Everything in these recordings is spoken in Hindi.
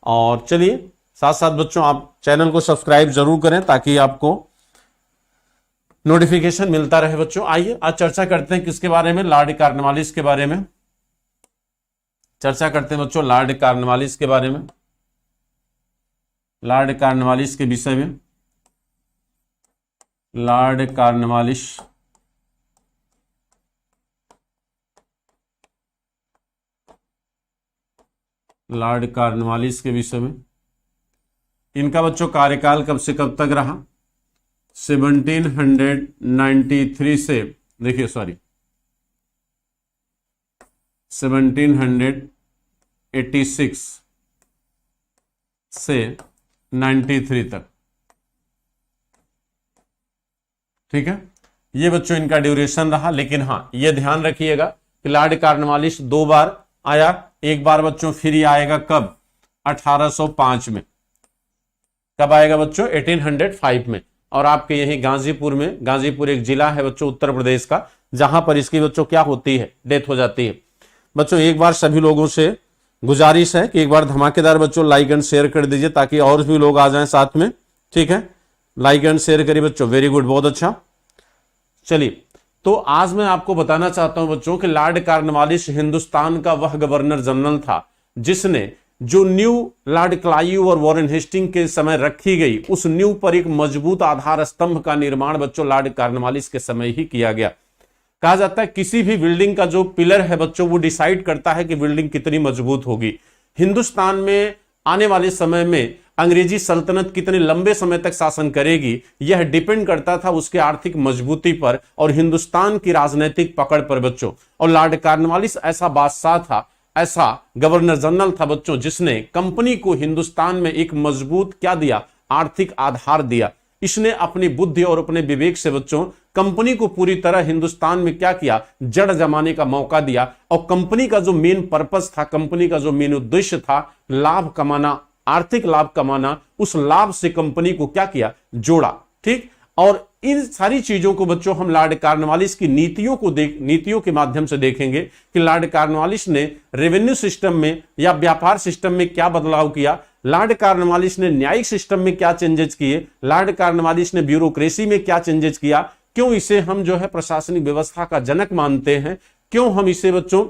और चलिए साथ साथ बच्चों आप चैनल को सब्सक्राइब जरूर करें ताकि आपको नोटिफिकेशन मिलता रहे। बच्चों आइए आज चर्चा करते हैं किसके बारे में, लॉर्ड कॉर्नवालिस के बारे में चर्चा करते हैं बच्चों, लॉर्ड कॉर्नवालिस के बारे में, लॉर्ड कॉर्नवालिस के विषय में। लॉर्ड कॉर्नवालिस लॉर्ड कॉर्नवालिस के विषय में। इनका बच्चों कार्यकाल कब से कब तक रहा? 1793 से, देखिए सॉरी 1786 से 93 तक। ठीक है, ये बच्चों इनका ड्यूरेशन रहा। लेकिन हाँ ये ध्यान रखिएगा कि लॉर्ड कॉर्नवालिस 2 बार आया। एक बार बच्चों फिर ये आएगा कब? 1805 में। कब आएगा बच्चों? 1805 में। और आपके यही गाजीपुर में, गाजीपुर एक जिला है बच्चों उत्तर प्रदेश का, जहां पर इसकी बच्चों क्या होती है? डेथ हो जाती है। बच्चों एक बार सभी लोगों से गुजारिश है कि एक बार धमाकेदार बच्चों लाइक एंड शेयर कर दीजिए ताकि और भी लोग आ जाएं साथ में। ठीक है, लाइक एंड शेयर करिए बच्चों, वेरी गुड, बहुत अच्छा। चलिए तो आज मैं आपको बताना चाहता हूं बच्चों कि लॉर्ड कॉर्नवालिस हिंदुस्तान का वह गवर्नर जनरल था जिसने जो न्यू लॉर्ड क्लाइव और वॉरेन हेस्टिंग के समय रखी गई उस न्यू पर एक मजबूत आधार स्तंभ का निर्माण बच्चों लॉर्ड कॉर्नवालिस के समय ही किया गया। कहा जाता है किसी भी बिल्डिंग का जो पिलर है बच्चों वो डिसाइड करता है कि बिल्डिंग कितनी मजबूत होगी। हिंदुस्तान में आने वाले समय में अंग्रेजी सल्तनत कितने लंबे समय तक शासन करेगी यह डिपेंड करता था उसके आर्थिक मजबूती पर और हिंदुस्तान की राजनीतिक पकड़ पर बच्चों। और लॉर्ड कॉर्नवालिस ऐसा बादशाह था, ऐसा गवर्नर जनरल था बच्चों जिसने कंपनी को हिंदुस्तान में एक मजबूत क्या दिया? आर्थिक आधार दिया। इसने अपनी बुद्धि और अपने विवेक से बच्चों कंपनी को पूरी तरह हिंदुस्तान में क्या किया? जड़ जमाने का मौका दिया। और कंपनी का जो मेन पर्पस था, कंपनी का जो मेन उद्देश्य था लाभ कमाना, आर्थिक लाभ कमाना, उस लाभ से कंपनी को क्या किया? जोड़ा। ठीक, और इन सारी चीजों को बच्चों हम लॉर्ड कॉर्नवालिस की नीतियों के माध्यम से देखेंगे कि लॉर्ड कॉर्नवालिस ने रेवेन्यू सिस्टम में या व्यापार सिस्टम में क्या बदलाव किया, लॉर्ड कॉर्नवालिस ने न्यायिक सिस्टम में क्या चेंजेस किए, लॉर्ड कॉर्नवालिस ने ब्यूरोक्रेसी में क्या चेंजेस किया, क्यों इसे हम जो है प्रशासनिक व्यवस्था का जनक मानते हैं, क्यों हम इसे बच्चों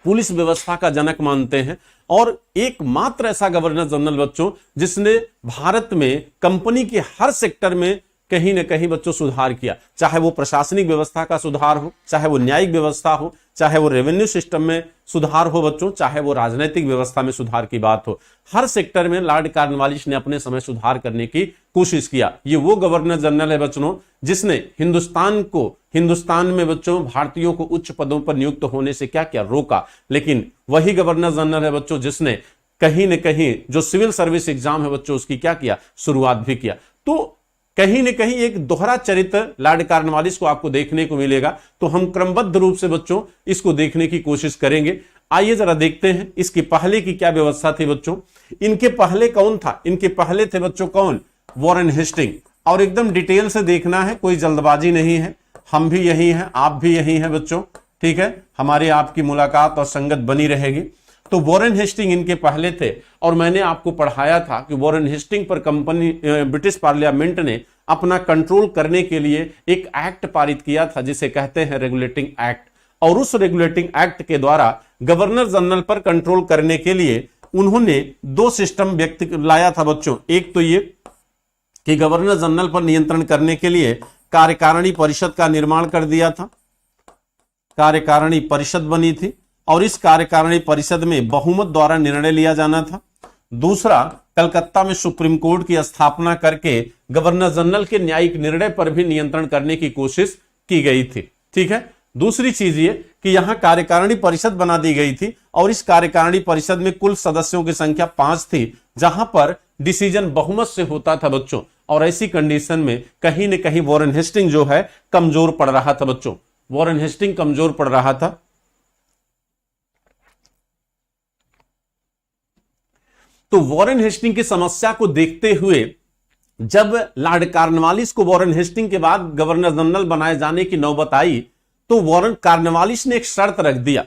पुलिस व्यवस्था का जनक मानते हैं। और एकमात्र ऐसा गवर्नर जनरल बच्चों जिसने भारत में कंपनी के हर सेक्टर में कहीं ना कहीं बच्चों सुधार किया, चाहे वो प्रशासनिक व्यवस्था का सुधार हो, चाहे वो न्यायिक व्यवस्था हो, चाहे वो रेवेन्यू सिस्टम में सुधार हो बच्चों, चाहे वो राजनीतिक व्यवस्था में सुधार की बात हो, हर सेक्टर में लॉर्ड कॉर्नवालिस ने अपने समय सुधार करने की कोशिश किया। ये वो गवर्नर जनरल है बच्चों जिसने हिंदुस्तान में बच्चों भारतीयों को उच्च पदों पर नियुक्त होने से क्या किया? रोका। लेकिन वही गवर्नर जनरल है बच्चों जिसने कहीं ना कहीं जो सिविल सर्विस एग्जाम है बच्चों उसकी क्या किया? शुरुआत भी किया। तो कहीं न कहीं एक दोहरा चरित्र लॉर्ड कॉर्नवालिस को आपको देखने को मिलेगा। तो हम क्रमबद्ध रूप से बच्चों इसको देखने की कोशिश करेंगे। आइए जरा देखते हैं इसकी पहले की क्या व्यवस्था थी बच्चों। इनके पहले कौन था? इनके पहले थे बच्चों कौन? Warren Hastings. और एकदम डिटेल से देखना है, कोई जल्दबाजी नहीं है। हम भी यही हैं, आप भी यही हैं बच्चों। ठीक है, हमारी आपकी मुलाकात और संगत बनी रहेगी। तो वॉरेन हेस्टिंग इनके पहले थे और मैंने आपको पढ़ाया था कि वॉरेन हेस्टिंग पर ब्रिटिश पार्लियामेंट ने अपना कंट्रोल करने के लिए एक एक्ट पारित किया था जिसे कहते हैं रेगुलेटिंग एक्ट। और उस रेगुलेटिंग एक्ट के द्वारा गवर्नर जनरल पर कंट्रोल करने के लिए उन्होंने 2 सिस्टम लाया था बच्चों। एक तो ये कि गवर्नर जनरल पर नियंत्रण करने के लिए कार्यकारिणी परिषद का निर्माण कर दिया था। कार्यकारिणी परिषद बनी थी और इस कार्यकारिणी परिषद में बहुमत द्वारा निर्णय लिया जाना था। दूसरा, कलकत्ता में सुप्रीम कोर्ट की स्थापना करके गवर्नर जनरल के न्यायिक निर्णय पर भी नियंत्रण करने की कोशिश की गई थी। ठीक है, दूसरी चीज ये कि यहां कार्यकारिणी परिषद बना दी गई थी और इस कार्यकारिणी परिषद में कुल सदस्यों की संख्या 5 थी, जहां पर डिसीजन बहुमत से होता था बच्चों। और ऐसी कंडीशन में कहीं न कहीं वॉरेन हेस्टिंग जो है कमजोर पड़ रहा था बच्चों। वॉरेन हेस्टिंग कमजोर पड़ रहा था। तो वॉरेन हेस्टिंग की समस्या को देखते हुए जब लॉर्ड कॉर्नवालिस को वॉरेन हेस्टिंग के बाद गवर्नर जनरल बनाए जाने की नौबत आई तो वॉरेन कॉर्नवालिस ने एक शर्त रख दिया।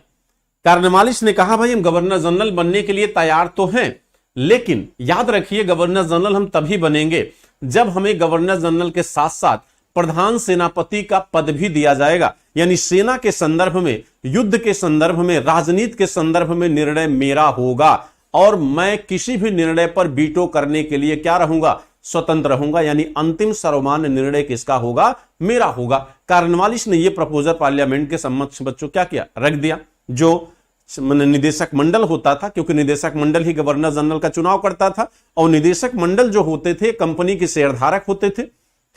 कॉर्नवालिस ने कहा भाई हम गवर्नर जनरल बनने के लिए तैयार तो हैं, लेकिन याद रखिए गवर्नर जनरल हम तभी बनेंगे जब हमें गवर्नर जनरल के साथ साथ प्रधान सेनापति का पद भी दिया जाएगा। यानी सेना के संदर्भ में, युद्ध के संदर्भ में, राजनीति के संदर्भ में निर्णय मेरा होगा और मैं किसी भी निर्णय पर वीटो करने के लिए क्या रहूंगा, स्वतंत्र रहूंगा। यानी अंतिम सर्वमान्य निर्णय किसका होगा, मेरा होगा। कॉर्नवालिस ने यह प्रपोजल पार्लियामेंट के समक्ष बच्चों क्या किया, रख दिया। जो निदेशक मंडल होता था, क्योंकि निदेशक मंडल ही गवर्नर जनरल का चुनाव करता था और निदेशक मंडल जो होते थे कंपनी के शेयरधारक होते थे,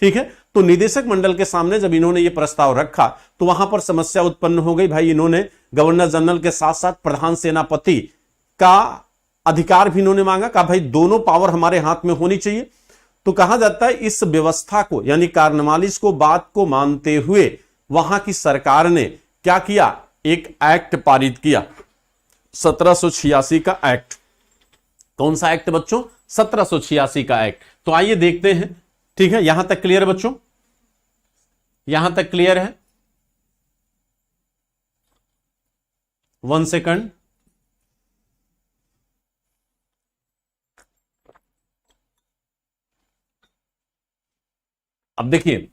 ठीक है। तो निदेशक मंडल के सामने जब इन्होंने ये प्रस्ताव रखा तो वहां पर समस्या उत्पन्न हो गई। भाई इन्होंने गवर्नर जनरल के साथ साथ प्रधान सेनापति का अधिकार भी इन्होंने मांगा। कहा भाई दोनों पावर हमारे हाथ में होनी चाहिए। तो कहा जाता है इस व्यवस्था को यानी कॉर्नवालिस को बात को मानते हुए वहां की सरकार ने क्या किया, एक एक्ट पारित किया, 1786 का एक्ट। कौन सा एक्ट बच्चों, 1786 का एक्ट। तो आइए देखते हैं, ठीक है। यहां तक क्लियर बच्चों, यहां तक क्लियर है? 1 सेकंड। अब देखिए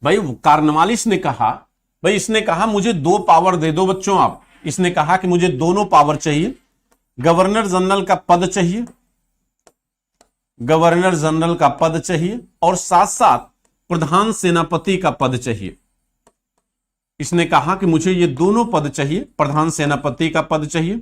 भाई कॉर्नवालिस ने कहा, भाई इसने कहा मुझे 2 पावर दे दो बच्चों आप। इसने कहा कि मुझे दोनों पावर चाहिए, गवर्नर जनरल का पद चाहिए, गवर्नर जनरल का पद चाहिए और साथ साथ प्रधान सेनापति का पद चाहिए। इसने कहा कि मुझे ये दोनों पद चाहिए, प्रधान सेनापति का पद चाहिए,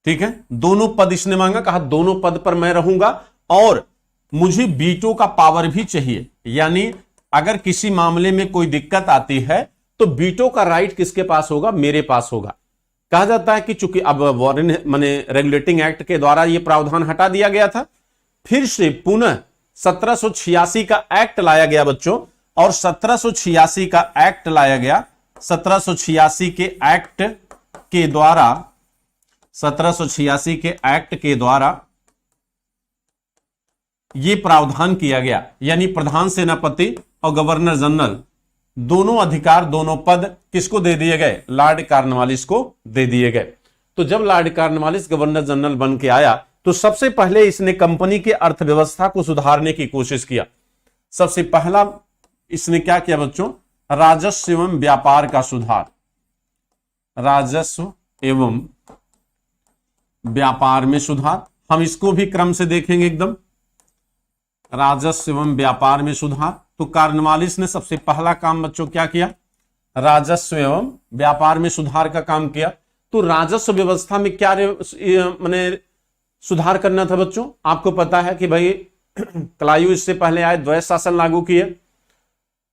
ठीक है। दोनों पद इसने मांगा, कहा दोनों पद पर मैं रहूंगा और मुझे वीटो का पावर भी चाहिए। यानी अगर किसी मामले में कोई दिक्कत आती है तो वीटो का राइट किसके पास होगा, मेरे पास होगा। कहा जाता है कि चूंकि अब वॉरेन माने रेगुलेटिंग एक्ट के द्वारा यह प्रावधान हटा दिया गया था, फिर से पुनः 1786 का एक्ट लाया गया बच्चों। और 1786 का एक्ट लाया गया, 1786 के एक्ट के द्वारा, 1786 के एक्ट के द्वारा यह प्रावधान किया गया। यानी प्रधान सेनापति और गवर्नर जनरल दोनों अधिकार, दोनों पद किसको दे दिए गए, लॉर्ड कॉर्नवालिस को दे दिए गए। तो जब लॉर्ड कॉर्नवालिस गवर्नर जनरल बन के आया तो सबसे पहले इसने कंपनी की अर्थव्यवस्था को सुधारने की कोशिश किया। सबसे पहला इसने क्या किया बच्चों, राजस्व एवं व्यापार का सुधार, राजस्व एवं व्यापार में सुधार। हम इसको भी क्रम से देखेंगे एकदम, राजस्व एवं व्यापार में सुधार। तो कॉर्नवालिस ने सबसे पहला काम बच्चों क्या किया, राजस्व एवं व्यापार में सुधार का काम किया। तो राजस्व व्यवस्था में क्या माने सुधार करना था बच्चों, आपको पता है कि भाई क्लाइव इससे पहले आए, द्वैत शासन लागू किए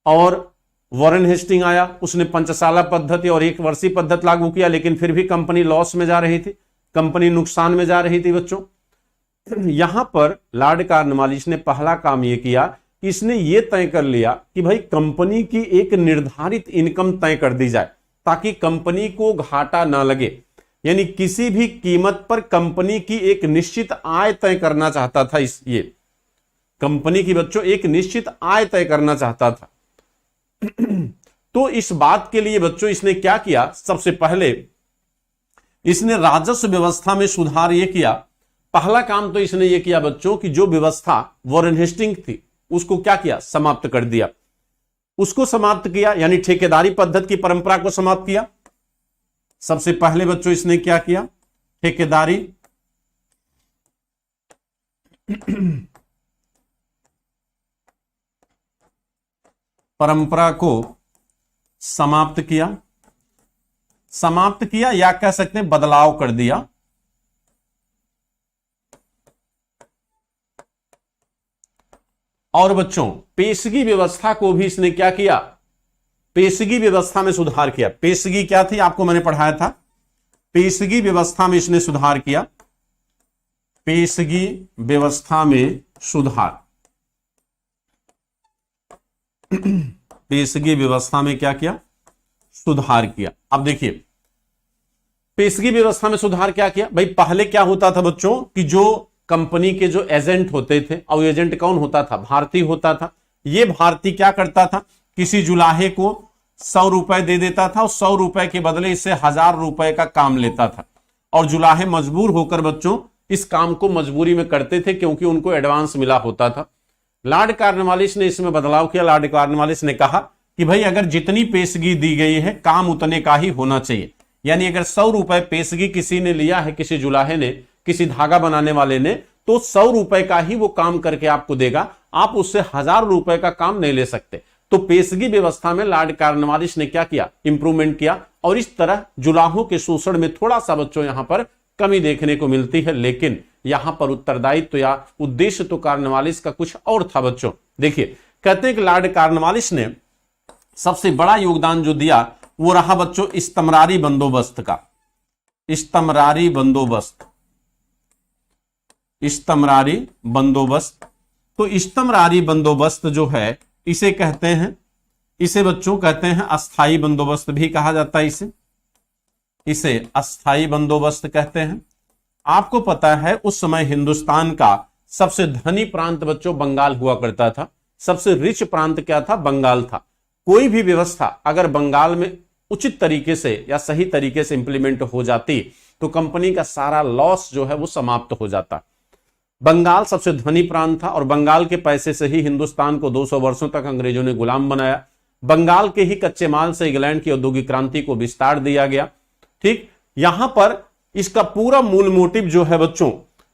और वॉरेन हेस्टिंग आया, उसने पंचसाला पद्धति और 1 वर्षीय पद्धति लागू किया, लेकिन फिर भी कंपनी लॉस में जा रही थी, कंपनी नुकसान में जा रही थी बच्चों। यहां पर लॉर्ड कॉर्नवालिस ने पहला काम यह किया कि इसने ये तय कर लिया कि भाई कंपनी की एक निर्धारित इनकम तय कर दी जाए ताकि कंपनी को घाटा ना लगे। यानी किसी भी कीमत पर कंपनी की एक निश्चित आय तय करना चाहता था। ये कंपनी की बच्चों एक निश्चित आय तय करना चाहता था। तो इस बात के लिए बच्चों इसने क्या किया, सबसे पहले इसने राजस्व व्यवस्था में सुधार यह किया। पहला काम तो इसने यह किया बच्चों कि जो व्यवस्था वॉरेन हेस्टिंग थी उसको क्या किया, समाप्त कर दिया। उसको समाप्त किया यानी ठेकेदारी पद्धति की परंपरा को समाप्त किया। सबसे पहले बच्चों इसने क्या किया, ठेकेदारी परंपरा को समाप्त किया, समाप्त किया या कह सकते हैं बदलाव कर दिया। और बच्चों पेशगी व्यवस्था को भी इसने क्या किया, पेशगी व्यवस्था में सुधार किया। पेशगी क्या थी आपको मैंने पढ़ाया था, पेशगी व्यवस्था में इसने सुधार किया, पेशगी व्यवस्था में सुधार। पेशगी व्यवस्था में क्या किया, सुधार किया। अब देखिए पेशगी व्यवस्था में सुधार क्या किया, भाई पहले क्या होता था बच्चों कि जो कंपनी के जो एजेंट होते थे, और एजेंट कौन होता था, भारतीय होता था। ये भारतीय क्या करता था, किसी जुलाहे को 100 रुपए दे देता था और 100 रुपए के बदले इससे 1000 रुपए का काम लेता था। और जुलाहे मजबूर होकर बच्चों इस काम को मजबूरी में करते थे क्योंकि उनको एडवांस मिला होता था। लॉर्ड कॉर्नवालिस ने इसमें बदलाव किया। लॉर्ड कॉर्नवालिस ने कहा कि भाई अगर जितनी पेशगी दी गई है काम उतने का ही होना चाहिए। यानी अगर 100 रुपए पेशगी किसी ने लिया है, किसी जुलाहे ने, किसी धागा बनाने वाले ने, तो 100 रुपए का ही वो काम करके आपको देगा, आप उससे 1000 रुपए का काम नहीं ले सकते। तो पेशगी व्यवस्था में लॉर्ड कॉर्नवालिस ने क्या किया, इंप्रूवमेंट किया और इस तरह जुलाहों के शोषण में थोड़ा सा बच्चों यहां पर कमी देखने को मिलती है। लेकिन यहां पर उत्तरदायित्व या उद्देश्य तो कॉर्नवालिस का कुछ और था बच्चों। देखिए, कहते हैं कि लॉर्ड कॉर्नवालिस ने सबसे बड़ा योगदान जो दिया वो रहा बच्चों इस्तमरारी बंदोबस्त का। इस्तमरारी बंदोबस्त, इस्तमरारी बंदोबस्त। तो इस्तमरारी बंदोबस्त जो है इसे कहते हैं, इसे बच्चों कहते हैं अस्थाई बंदोबस्त भी कहा जाता है। इसे अस्थाई बंदोबस्त कहते हैं। आपको पता है उस समय हिंदुस्तान का सबसे धनी प्रांत बच्चों बंगाल हुआ करता था। सबसे रिच प्रांत क्या था, बंगाल था। कोई भी व्यवस्था अगर बंगाल में उचित तरीके से या सही तरीके से इंप्लीमेंट हो जाती तो कंपनी का सारा लॉस जो है वो समाप्त हो जाता। बंगाल सबसे धनी प्रांत था और बंगाल के पैसे से ही हिंदुस्तान को 200 वर्षों तक अंग्रेजों ने गुलाम बनाया। बंगाल के ही कच्चे माल से इंग्लैंड की औद्योगिक क्रांति को विस्तार दिया गया। ठीक, यहां पर इसका पूरा मूल मोटिव जो है बच्चों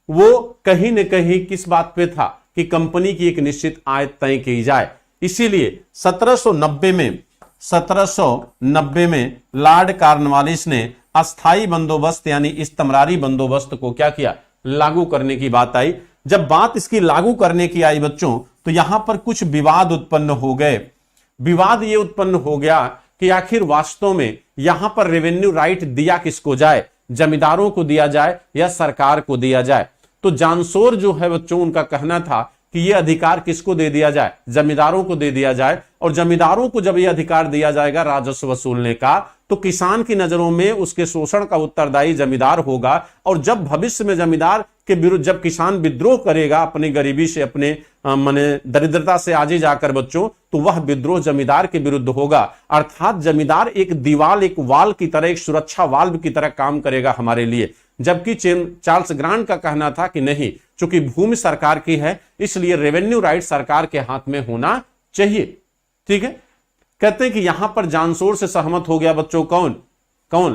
वो कहीं न कहीं किस बात पे था कि कंपनी की एक निश्चित आय तय की जाए। इसीलिए 1790 में लॉर्ड कॉर्नवालिस ने अस्थाई बंदोबस्त यानी इस्तमरारी बंदोबस्त को क्या किया, लागू करने की बात आई। जब बात इसकी लागू करने की आई बच्चों तो यहां पर कुछ विवाद उत्पन्न हो गए। विवाद ये उत्पन्न हो गया कि आखिर वास्तव में यहां पर रेवेन्यू राइट दिया किसको जाए, जमींदारों को दिया जाए या सरकार को दिया जाए। तो जानशोर जो है बच्चों उनका कहना था कि यह अधिकार किसको दे दिया जाए, जमींदारों को दे दिया जाए। और जमींदारों को जब यह अधिकार दिया जाएगा राजस्व वसूलने का तो किसान की नजरों में उसके शोषण का उत्तरदायी जमींदार होगा। और जब भविष्य में जमींदार के विरुद्ध जब किसान विद्रोह करेगा अपनी गरीबी से, अपने माने दरिद्रता से आगे जाकर बच्चों, तो वह विद्रोह जमींदार के विरुद्ध होगा। अर्थात जमींदार एक दीवार, एक वाल की तरह, एक सुरक्षा वाल्व की तरह काम करेगा हमारे लिए। जबकि चार्ल्स ग्रांट का कहना था कि नहीं, चूंकि भूमि सरकार की है इसलिए रेवेन्यू राइट सरकार के हाथ में होना चाहिए। ठीक है, कहते हैं कि यहां पर जानशोर से सहमत हो गया बच्चों कौन,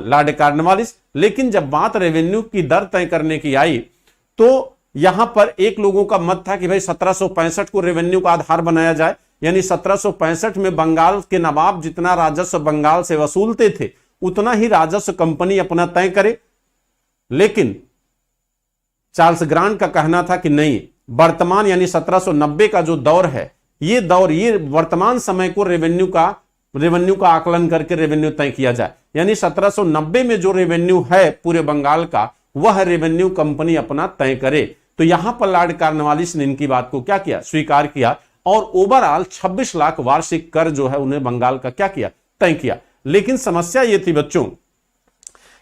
लॉर्ड कॉर्नवालिस। लेकिन जब बात रेवेन्यू की दर तय करने की आई तो यहां पर एक लोगों का मत था कि भाई 1765 को रेवेन्यू का आधार बनाया जाए। यानी 1765 में बंगाल के नवाब जितना राजस्व बंगाल से वसूलते थे उतना ही राजस्व कंपनी अपना तय करे। लेकिन चार्ल्स ग्रांट का कहना था कि नहीं, वर्तमान यानी 1790 का जो दौर है, ये दौर, ये वर्तमान समय को रेवेन्यू का आकलन करके रेवेन्यू तय किया जाए। यानी 1790 में जो रेवेन्यू है पूरे बंगाल का, वह रेवेन्यू कंपनी अपना तय करे। तो यहां पर लॉर्ड कॉर्नवालिस ने इनकी बात को क्या किया, स्वीकार किया और ओवरऑल 26 लाख वार्षिक कर जो है उन्हें बंगाल का क्या किया, तय किया। लेकिन समस्या यह थी बच्चों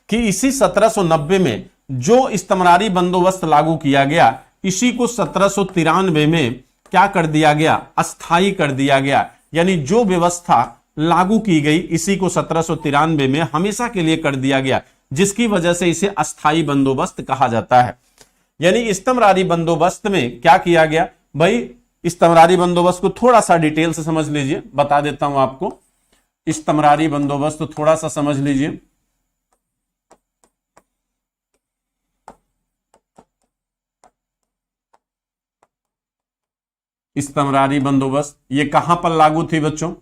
कि इसी 1790 में जो इस्तमरारी बंदोबस्त लागू किया गया, इसी को 1793 में क्या कर दिया गया, अस्थाई कर दिया गया। यानी जो व्यवस्था लागू की गई इसी को 1793 में हमेशा के लिए कर दिया गया, जिसकी वजह से इसे अस्थाई बंदोबस्त कहा जाता है। यानी इस्तमरारी बंदोबस्त में क्या किया गया, भाई इस्तमरारी बंदोबस्त को थोड़ा सा डिटेल से समझ लीजिए, बता देता हूं आपको। इस्तमरारी बंदोबस्त थोड़ा सा समझ लीजिए। इस्तमरारी बंदोबस्त ये कहां पर लागू थी बच्चों,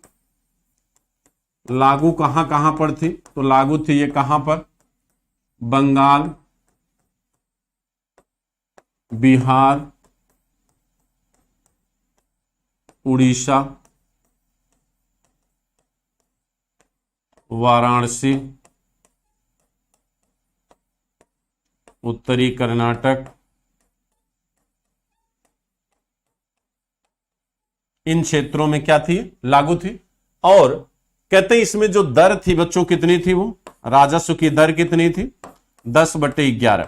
लागू कहां पर थी, तो लागू थी ये कहां पर, बंगाल, बिहार, उड़ीसा, वाराणसी, उत्तरी कर्नाटक, इन क्षेत्रों में क्या थी, लागू थी। और कहते हैं इसमें जो दर थी बच्चों कितनी थी, वो राजस्व की दर कितनी थी, 10/11।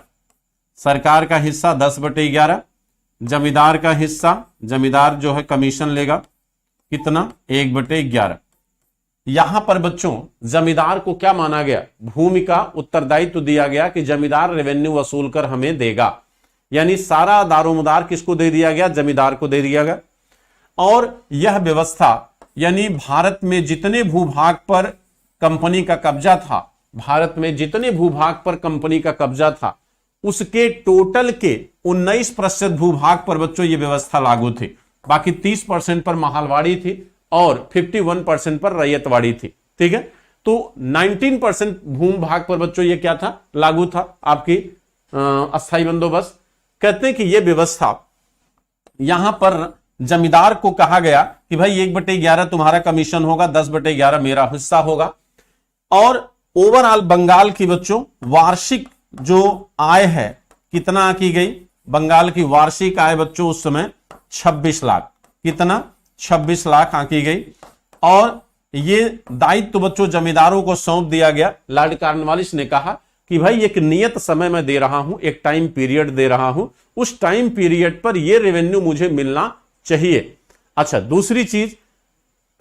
सरकार का हिस्सा 10/11, जमींदार का हिस्सा, जमींदार जो है कमीशन लेगा कितना, 1/11। यहां पर बच्चों जमींदार को क्या माना गया, भूमि का उत्तरदायित्व तो दिया गया कि जमींदार रेवेन्यू वसूल कर हमें देगा, यानी सारा दारोमदार किसको दे दिया गया, जमींदार को दे दिया गया। और यह व्यवस्था यानी भारत में जितने भूभाग पर कंपनी का कब्जा था, भारत में जितने भूभाग पर कंपनी का कब्जा था उसके टोटल के 19% भूभाग पर बच्चों ये व्यवस्था लागू थी। बाकी 30% पर माहलवाड़ी थी और 51% पर रैयतवाड़ी थी। ठीक है, तो 19% भूभाग पर बच्चों ये क्या था, लागू था आपकी अस्थायी बंदोबस्त। कहते हैं कि यह व्यवस्था यहां पर जमींदार को कहा गया कि भाई 1/11 तुम्हारा कमीशन होगा, 10/11 मेरा हिस्सा होगा। और ओवरऑल बंगाल की बच्चों वार्षिक जो आय है कितना की गई, बंगाल की वार्षिक आय बच्चों उस समय 26 लाख, कितना 26 लाख आंकी गई। और ये दायित्व बच्चों जमींदारों को सौंप दिया गया। लॉर्ड कॉर्नवालिस ने कहा कि भाई एक नियत समय मैं दे रहा हूं, एक टाइम पीरियड दे रहा हूं, उस टाइम पीरियड पर यह रेवेन्यू मुझे मिलना चाहिए। अच्छा, दूसरी चीज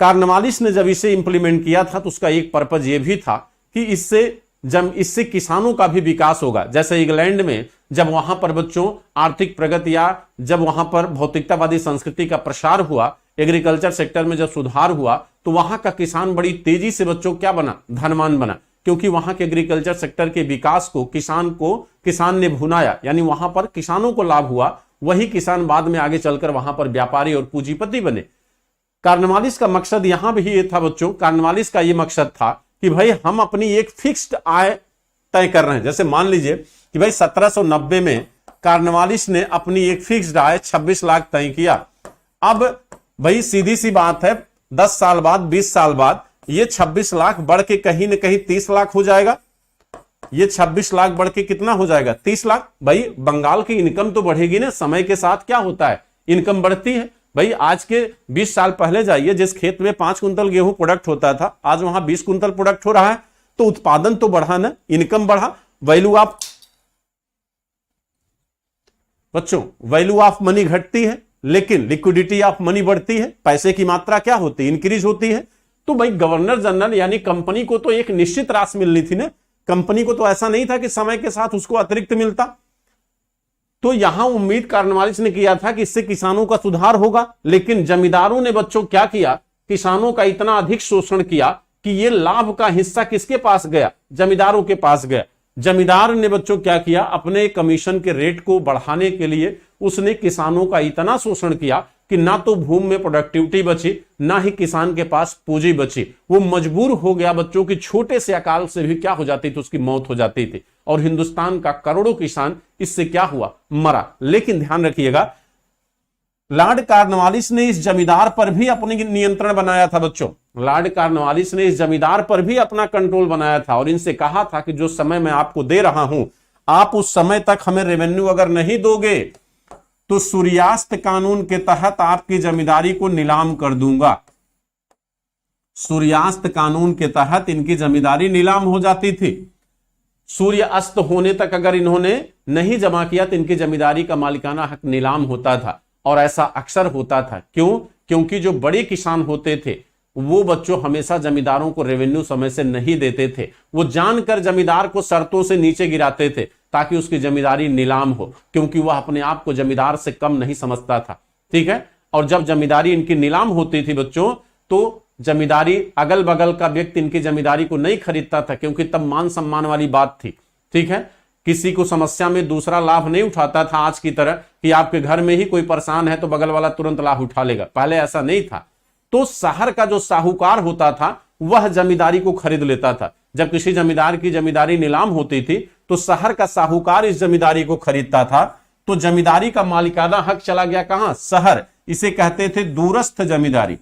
कॉर्नवालिस ने जब इसे इंप्लीमेंट किया था तो उसका एक पर्पज यह भी था कि इससे किसानों का भी विकास होगा। जैसे इंग्लैंड में जब वहां पर बच्चों आर्थिक प्रगति या जब वहां पर भौतिकतावादी संस्कृति का प्रसार हुआ, एग्रीकल्चर सेक्टर में जब सुधार हुआ तो वहां का किसान बड़ी तेजी से बच्चों क्या बना, धनवान बना, क्योंकि वहां के एग्रीकल्चर सेक्टर के विकास को किसान ने भुनाया, यानी वहां पर किसानों को लाभ हुआ। वही किसान बाद में आगे चलकर वहां पर व्यापारी और पूंजीपति बने। कॉर्नवालिस का मकसद यहां भी ये था बच्चों, कॉर्नवालिस का ये मकसद था कि भाई हम अपनी एक फिक्स्ड आय तय कर रहे हैं। जैसे मान लीजिए कि भाई 1790 में कॉर्नवालिस ने अपनी एक फिक्स्ड आय 26 लाख तय किया। अब भाई सीधी सी बात है, 10 साल बाद 20 साल बाद ये 26 लाख बढ़ के कहीं ना कहीं 30 लाख हो जाएगा। ये 26 लाख बढ़ के कितना हो जाएगा, 30 लाख। भाई बंगाल की इनकम तो बढ़ेगी ना, समय के साथ क्या होता है, इनकम बढ़ती है। भाई आज के 20 साल पहले जाइए, जिस खेत में 5 कुंतल गेहूं प्रोडक्ट होता था, आज वहां 20 कुंतल प्रोडक्ट हो रहा है, तो उत्पादन तो बढ़ा ना, इनकम बढ़ा, वैल्यू ऑफ बच्चों वैल्यू ऑफ मनी घटती है लेकिन लिक्विडिटी ऑफ मनी बढ़ती है, पैसे की मात्रा क्या होती है, इंक्रीज होती है। तो भाई गवर्नर जनरल यानी कंपनी को तो एक निश्चित राशि मिलनी थी ना, कंपनी को तो ऐसा नहीं था कि समय के साथ उसको अतिरिक्त मिलता। तो यहां उम्मीद कॉर्नवालिस ने किया था कि इससे किसानों का सुधार होगा, लेकिन जमींदारों ने बच्चों क्या किया, किसानों का इतना अधिक शोषण किया कि ये लाभ का हिस्सा किसके पास गया, जमींदारों के पास गया। जमींदार ने बच्चों क्या किया, अपने कमीशन के रेट को बढ़ाने के लिए उसने किसानों का इतना शोषण किया कि ना तो भूमि में प्रोडक्टिविटी बची, ना ही किसान के पास पूंजी बची। वो मजबूर हो गया बच्चों की छोटे से अकाल से भी क्या हो जाती थी, उसकी मौत हो जाती थी। और हिंदुस्तान का करोड़ों किसान इससे क्या हुआ, मरा। लेकिन ध्यान रखिएगा, लॉर्ड कॉर्नवालिस ने इस जमींदार पर भी अपनी नियंत्रण बनाया था बच्चों। लॉर्ड कॉर्नवालिस ने इस जमींदार पर भी अपना कंट्रोल बनाया था और इनसे कहा था कि जो समय मैं आपको दे रहा हूं, आप उस समय तक हमें रेवेन्यू अगर नहीं दोगे तो सूर्यास्त कानून के तहत आपकी जमींदारी को नीलाम कर दूंगा। सूर्यास्त कानून के तहत इनकी जमींदारी नीलाम हो जाती थी। सूर्य अस्त होने तक अगर इन्होंने नहीं जमा किया तो इनकी जमींदारी का मालिकाना हक नीलाम होता था। और ऐसा अक्सर होता था, क्यों? क्योंकि जो बड़े किसान होते थे वो बच्चों हमेशा जमींदारों को रेवेन्यू समय से नहीं देते थे। वो जानकर जमींदार को शर्तों से नीचे गिराते थे ताकि उसकी जमींदारी नीलाम हो, क्योंकि वह अपने आप को जमींदार से कम नहीं समझता था। ठीक है, और जब जमींदारी इनकी नीलाम होती थी बच्चों, तो जमींदारी अगल बगल का व्यक्ति इनकी जमींदारी को नहीं खरीदता था, क्योंकि तब मान सम्मान वाली बात थी। ठीक है, किसी को समस्या में दूसरा लाभ नहीं उठाता था आज की तरह कि आपके घर में ही कोई परेशान है तो बगल वाला तुरंत लाभ उठा लेगा। पहले ऐसा नहीं था। तो शहर का जो साहूकार होता था वह जमींदारी को खरीद लेता था। जब किसी जमींदार की जमींदारी नीलाम होती थी तो शहर का साहूकार इस जमींदारी को खरीदता था। तो जमींदारी का मालिकाना हक चला गया कहां, शहर। इसे कहते थे दूरस्थ जमींदारी।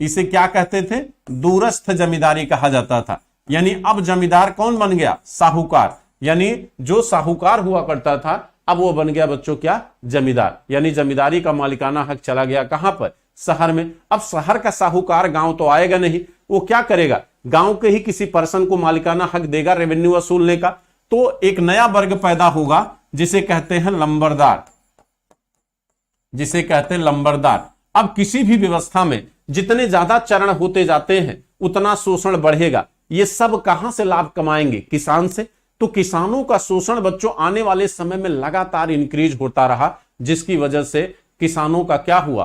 इसे क्या कहते थे, दूरस्थ जमींदारी कहा जाता था। यानी अब जमींदार कौन बन गया, साहूकार। यानी जो साहूकार हुआ करता था अब वो बन गया बच्चों क्या, जमींदार। यानी जमींदारी का मालिकाना हक चला गया कहां पर, शहर में। अब शहर का साहूकार गांव तो आएगा नहीं, वो क्या करेगा, गांव के ही किसी पर्सन को मालिकाना हक देगा रेवेन्यू वसूलने का। तो एक नया वर्ग पैदा होगा जिसे कहते हैं लंबरदार, जिसे कहते हैं लंबरदार। अब किसी भी व्यवस्था में जितने ज्यादा चरण होते जाते हैं उतना शोषण बढ़ेगा। ये सब कहां से लाभ कमाएंगे? किसान से। तो किसानों का शोषण बच्चों आने वाले समय में लगातार इंक्रीज होता रहा, जिसकी वजह से किसानों का क्या हुआ?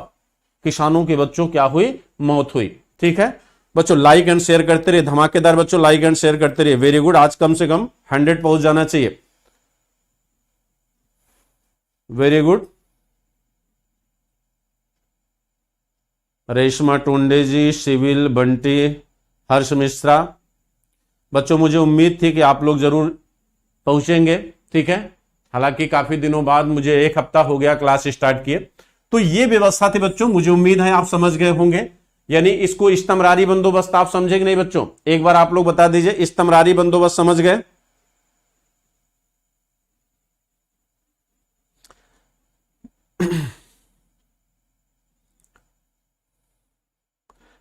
किसानों के बच्चों क्या हुई? मौत हुई। ठीक है बच्चों, लाइक एंड शेयर करते रहिए, धमाकेदार बच्चों लाइक एंड शेयर करते रहिए। वेरी गुड, आज कम से कम 100 पहुंच जाना चाहिए। Very good. Reshma Tonde ji, civil Bunty, Harsh Mishra. बच्चों मुझे उम्मीद थी कि आप लोग जरूर पहुंचेंगे। ठीक है, हालांकि काफी दिनों बाद, मुझे 1 हफ्ता हो गया क्लास स्टार्ट किए। तो ये व्यवस्था थी बच्चों, मुझे उम्मीद है आप समझ गए होंगे। यानी इसको इस्तेमरारी बंदोबस्त आप समझे कि नहीं बच्चों? एक बार आप लोग बता दीजिए, इस्तेमरारी बंदोबस्त समझ गए?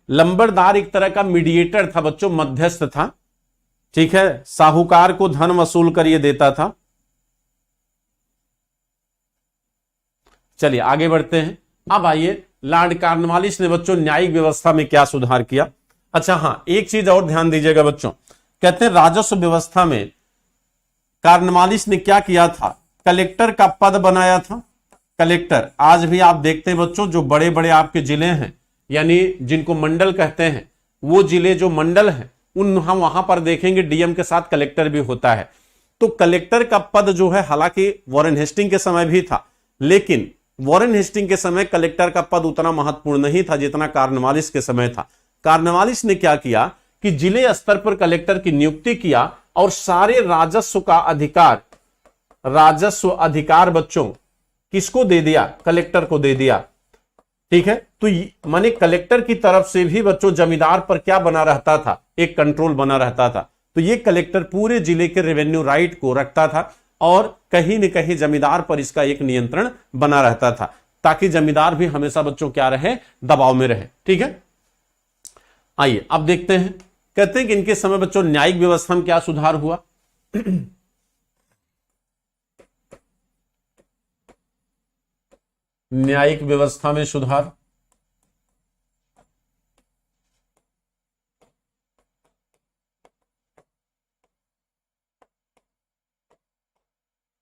लंबरदार एक तरह का मीडिएटर था बच्चों, मध्यस्थ था। ठीक है, साहूकार को धन वसूल कर ये देता था। चलिए आगे बढ़ते हैं। अब आइए, लॉर्ड कॉर्नवालिस ने बच्चों न्यायिक व्यवस्था में क्या सुधार किया? अच्छा हाँ, एक चीज और ध्यान दीजिएगा बच्चों, कहते हैं राजस्व व्यवस्था में कॉर्नवालिस ने क्या किया था? कलेक्टर का पद बनाया था। कलेक्टर आज भी आप देखते हैं बच्चों, जो बड़े बड़े आपके जिले हैं, यानी जिनको मंडल कहते हैं, वो जिले जो मंडल हैं, उन हम वहां पर देखेंगे डीएम के साथ कलेक्टर भी होता है। तो कलेक्टर का पद जो है, हालांकि वॉरेन हेस्टिंग के समय भी था, लेकिन वॉरेन हेस्टिंग के समय कलेक्टर का पद उतना महत्वपूर्ण नहीं था जितना कॉर्नवालिस के समय था। कॉर्नवालिस ने क्या किया कि जिले स्तर पर कलेक्टर की नियुक्ति किया और सारे राजस्व का अधिकार, राजस्व अधिकार बच्चों किसको दे दिया? कलेक्टर को दे दिया। ठीक है, तो माने कलेक्टर की तरफ से भी बच्चों जमींदार पर क्या बना रहता था? एक कंट्रोल बना रहता था। तो ये कलेक्टर पूरे जिले के रेवेन्यू राइट को रखता था और कहीं न कहीं जमींदार पर इसका एक नियंत्रण बना रहता था, ताकि जमींदार भी हमेशा बच्चों क्या रहे? दबाव में रहे। ठीक है, आइए अब देखते हैं। कहते हैं कि इनके समय बच्चों न्यायिक व्यवस्था में क्या सुधार हुआ? न्यायिक व्यवस्था में सुधार।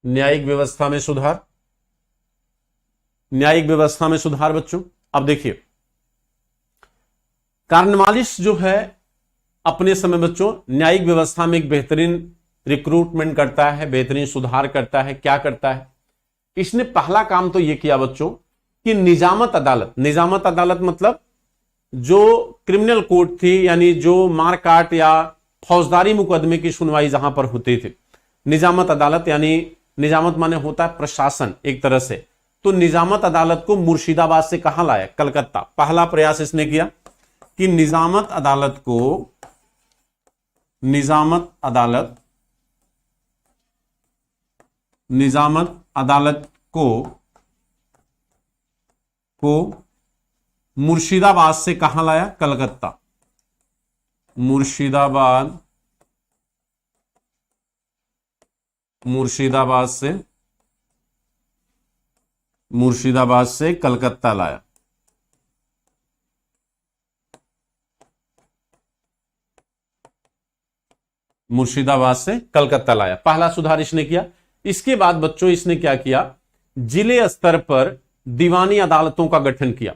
न्यायिक व्यवस्था में सुधार। न्यायिक व्यवस्था में सुधार बच्चों, अब देखिए, कॉर्नवालिस जो है अपने समय बच्चों न्यायिक व्यवस्था में एक बेहतरीन रिक्रूटमेंट करता है, बेहतरीन सुधार करता है। क्या करता है? इसने पहला काम तो यह किया बच्चों कि निजामत अदालत, निजामत अदालत मतलब जो क्रिमिनल कोर्ट थी, यानी जो मारकाट या फौजदारी मुकदमे की सुनवाई जहां पर होती थी, निजामत अदालत, यानी निजामत माने होता है प्रशासन एक तरह से। तो निजामत अदालत को मुर्शिदाबाद से कहां लाया? कलकत्ता। पहला प्रयास इसने किया कि निजामत अदालत को, निजामत अदालत को मुर्शिदाबाद से कहां लाया? कलकत्ता। मुर्शिदाबाद से कलकत्ता लाया। मुर्शिदाबाद से कलकत्ता लाया, पहला सुधार इसने किया। इसके बाद बच्चों इसने क्या किया? जिले स्तर पर दीवानी अदालतों का गठन किया।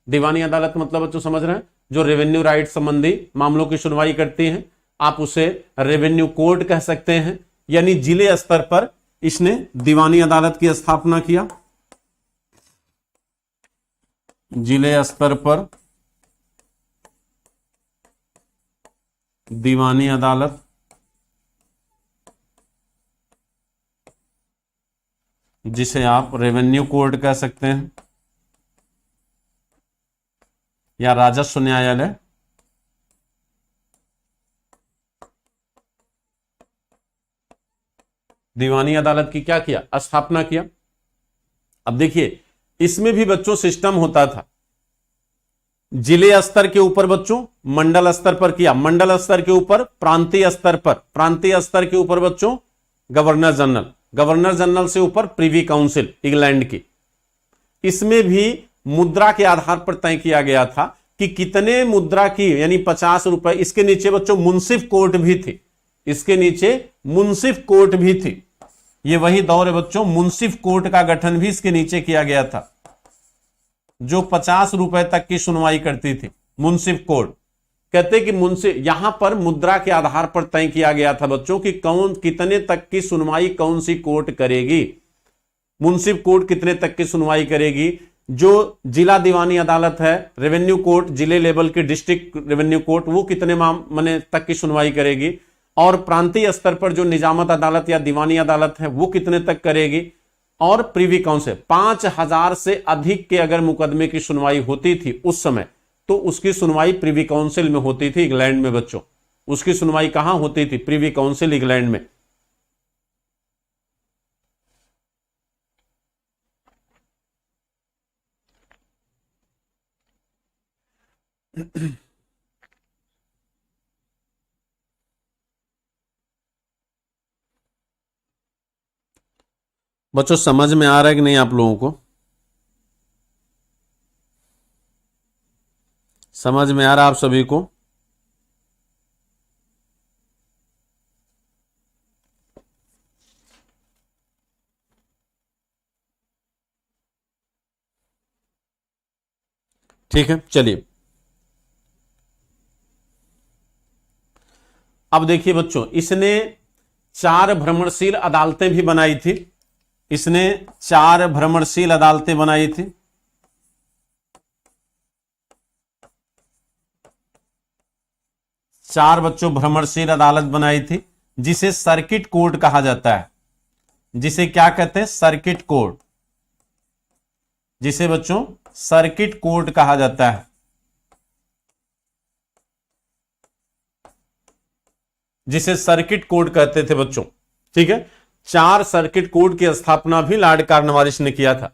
दीवानी अदालत मतलब बच्चों समझ रहे हैं, जो रेवेन्यू राइट संबंधी मामलों की सुनवाई करती हैं, आप उसे रेवेन्यू कोर्ट कह सकते हैं। यानी जिले स्तर पर इसने दीवानी अदालत की स्थापना किया। जिले स्तर पर दीवानी अदालत, जिसे आप रेवेन्यू कोर्ट कह सकते हैं या राजस्व न्यायालय। दीवानी अदालत की क्या किया? स्थापना किया। अब देखिए, इसमें भी बच्चों सिस्टम होता था। जिले स्तर के ऊपर बच्चों मंडल स्तर पर किया, मंडल स्तर के ऊपर प्रांतीय स्तर पर, प्रांतीय स्तर के ऊपर बच्चों गवर्नर जनरल, गवर्नर जनरल से ऊपर प्रिवी काउंसिल इंग्लैंड की। इसमें भी मुद्रा के आधार पर तय किया गया था कि कितने मुद्रा की, यानी 50 रुपए। इसके नीचे बच्चों मुंसिफ कोर्ट भी थी, इसके नीचे मुंसिफ कोर्ट भी थी। ये वही दौर है बच्चों, मुंसिफ कोर्ट का गठन भी इसके नीचे किया गया था, जो 50 रुपए तक की सुनवाई करती थी, मुंसिफ कोर्ट। कहते कि मुंसिफ, यहां पर मुद्रा के आधार पर तय किया गया था बच्चों कि कौन कितने तक की सुनवाई कौन सी कोर्ट करेगी। मुंसिफ कोर्ट कितने तक की सुनवाई करेगी, जो जिला दीवानी अदालत है, रेवेन्यू कोर्ट, जिले लेवल की डिस्ट्रिक्ट रेवेन्यू कोर्ट, वो कितने मामले तक की सुनवाई करेगी, और प्रांतीय स्तर पर जो निजामत अदालत या दीवानी अदालत है वो कितने तक करेगी, और प्रीवी काउंसिल 5000 से अधिक के अगर मुकदमे की सुनवाई होती थी उस समय, तो उसकी सुनवाई प्रीवी काउंसिल में होती थी इंग्लैंड में बच्चों। उसकी सुनवाई कहां होती थी? प्रीवी काउंसिल इंग्लैंड में। बच्चों समझ में आ रहा है कि नहीं आप लोगों को? समझ में आ रहा आप सभी को? ठीक है, चलिए अब देखिए बच्चों, इसने 4 भ्रमणशील अदालतें भी बनाई थी। इसने 4 भ्रमणशील अदालतें बनाई थी। चार बच्चों भ्रमणशील अदालत बनाई थी, जिसे सर्किट कोर्ट कहा जाता है। जिसे क्या कहते हैं? Circuit court. जिसे बच्चों सर्किट कोर्ट कहा जाता है। जिसे सर्किट कोर्ट कहते थे बच्चों। ठीक है, 4 सर्किट कोर्ट की स्थापना भी लॉर्ड कॉर्नवालिस ने किया था,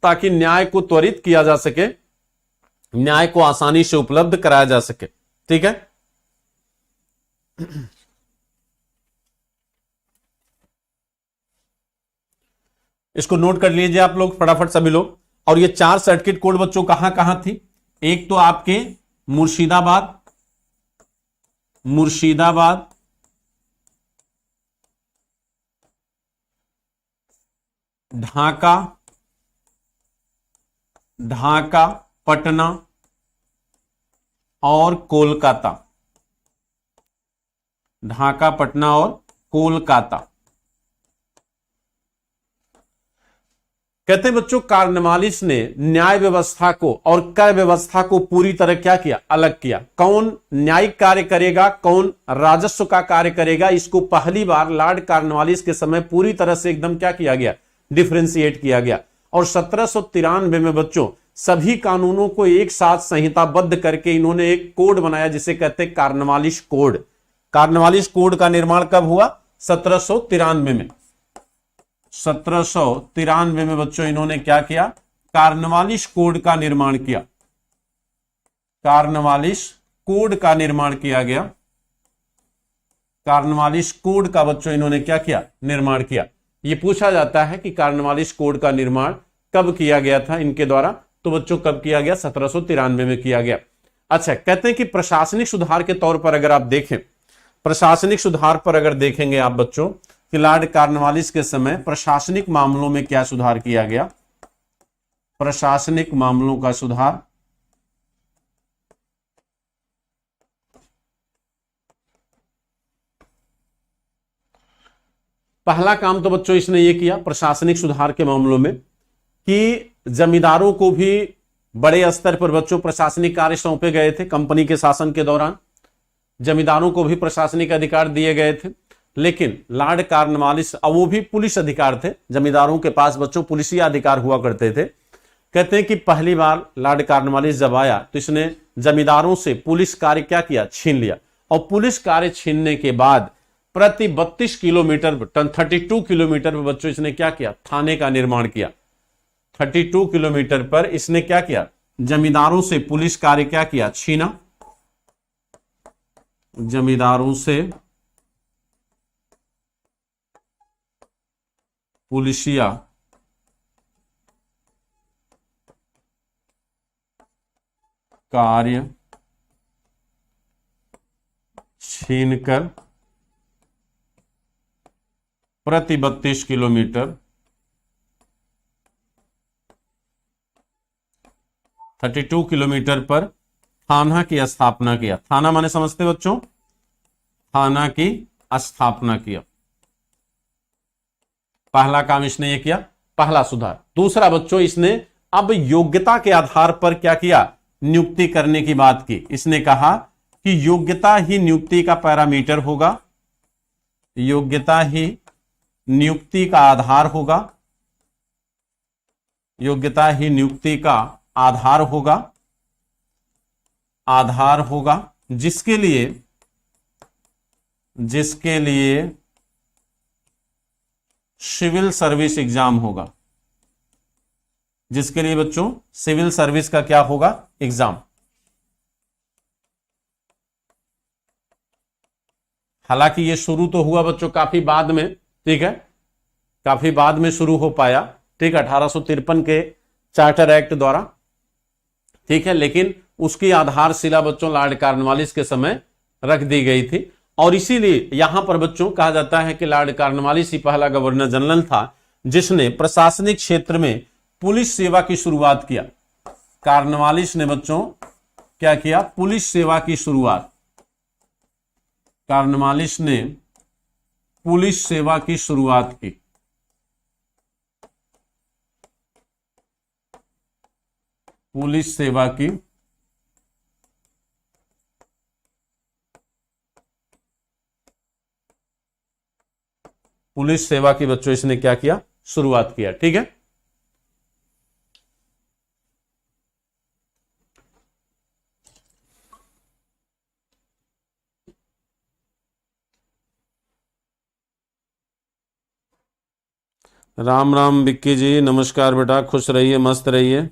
ताकि न्याय को त्वरित किया जा सके, न्याय को आसानी से उपलब्ध कराया जा सके। ठीक है, इसको नोट कर लीजिए आप लोग फटाफट सभी लोग। और ये 4 सर्किट कोर्ट बच्चों कहां कहां थी? एक तो आपके मुर्शिदाबाद, मुर्शिदाबाद, ढाका, ढाका, पटना और कोलकाता। ढाका, पटना और कोलकाता। कहते हैं बच्चों, कॉर्नवालिस ने न्याय व्यवस्था को और कर व्यवस्था को पूरी तरह क्या किया? अलग किया। कौन न्यायिक कार्य करेगा, कौन राजस्व का कार्य करेगा, इसको पहली बार लॉर्ड कॉर्नवालिस के समय पूरी तरह से एकदम क्या किया गया? डिफरेंशिएट किया गया। और 1793 में बच्चों सभी कानूनों को एक साथ संहिताबद्ध करके इन्होंने एक कोड बनाया, जिसे कहते हैं कॉर्नवालिस कोड। कॉर्नवालिस कोड का निर्माण कब हुआ? 1793 में। 1793 में बच्चों इन्होंने क्या किया? कॉर्नवालिस कोड का निर्माण किया। कॉर्नवालिस कोड का निर्माण किया गया। कॉर्नवालिस कोड का बच्चों इन्होंने क्या किया? निर्माण किया। यह पूछा जाता है कि कॉर्नवालिस कोड का निर्माण कब किया गया था इनके द्वारा, तो बच्चों कब किया गया? 1793 में किया गया। अच्छा, कहते हैं कि प्रशासनिक सुधार के तौर पर अगर आप देखें, प्रशासनिक सुधार पर अगर देखेंगे आप बच्चों कि लॉर्ड कॉर्नवालिस के समय प्रशासनिक मामलों में क्या सुधार किया गया? प्रशासनिक मामलों का सुधार। पहला काम तो बच्चों इसने ये किया प्रशासनिक सुधार के मामलों में कि जमींदारों को भी बड़े स्तर पर बच्चों प्रशासनिक कार्य सौंपे गए थे। कंपनी के शासन के दौरान जमींदारों को भी प्रशासनिक अधिकार दिए गए थे। लेकिन लॉर्ड कॉर्नवालिस, अब वो भी पुलिस अधिकार थे, जमींदारों के पास बच्चों पुलिसिय अधिकार हुआ करते थे। कहते हैं कि पहली बार लॉर्ड कॉर्नवालिस जब आया तो इसने जमींदारों से पुलिस कार्य क्या किया? छीन लिया। और पुलिस कार्य छीनने के बाद प्रति 32 किलोमीटर 32 किलोमीटर पर बच्चों इसने क्या किया? थाने का निर्माण किया। 32 किलोमीटर पर इसने क्या किया? जमींदारों से पुलिस कार्य क्या किया? छीना। जमींदारों से पुलिसिया कार्य छीनकर प्रति 32 किलोमीटर 32 किलोमीटर पर थाना की स्थापना किया। थाना माने समझते बच्चों, थाना की स्थापना किया। पहला काम इसने ये किया, पहला सुधार। दूसरा बच्चों, इसने अब योग्यता के आधार पर क्या किया, नियुक्ति करने की बात की। इसने कहा कि योग्यता ही नियुक्ति का पैरामीटर होगा, योग्यता ही नियुक्ति का आधार होगा, योग्यता ही नियुक्ति का आधार होगा, आधार होगा जिसके लिए सिविल सर्विस एग्जाम होगा, जिसके लिए बच्चों सिविल सर्विस का क्या होगा, एग्जाम। हालांकि ये शुरू तो हुआ बच्चों काफी बाद में, ठीक है, काफी बाद में शुरू हो पाया, ठीक, 1853 के चार्टर एक्ट द्वारा, ठीक है, लेकिन उसकी आधारशिला बच्चों लॉर्ड कॉर्नवालिस के समय रख दी गई थी। और इसीलिए यहां पर बच्चों कहा जाता है कि लॉर्ड कॉर्नवालिस ही पहला गवर्नर जनरल था जिसने प्रशासनिक क्षेत्र में पुलिस सेवा की शुरुआत किया। कॉर्नवालिस ने बच्चों क्या किया, पुलिस सेवा की शुरुआत। कॉर्नवालिस ने पुलिस सेवा की शुरुआत की। पुलिस सेवा की पुलिस सेवा की बच्चों इसने क्या किया, शुरुआत किया, ठीक है। राम राम विक्की जी, नमस्कार बेटा, खुश रहिए, मस्त रहिए।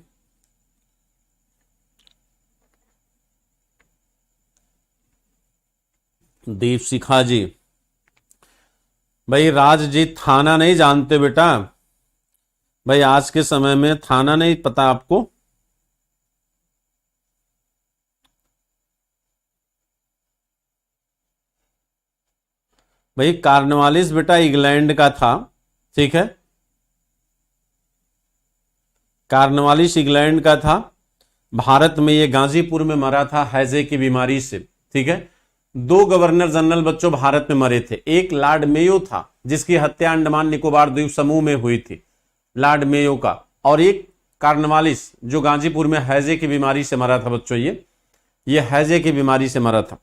दीप शिखा जी, भाई राज जी थाना नहीं जानते बेटा, भाई आज के समय में थाना नहीं पता आपको। भाई कॉर्नवालिस बेटा इंग्लैंड का था, ठीक है, कॉर्नवालिस इंग्लैंड का था। भारत में ये गाजीपुर में मरा था हैजे की बीमारी से, ठीक है। दो गवर्नर जनरल बच्चों भारत में मरे थे, एक लॉर्ड मेयो था जिसकी हत्या अंडमान निकोबार द्वीप समूह में हुई थी, लॉर्ड मेयो का, और एक कॉर्नवालिस जो गाजीपुर में हैजे की बीमारी से मरा था बच्चों। ये हैजे की बीमारी से मरा था।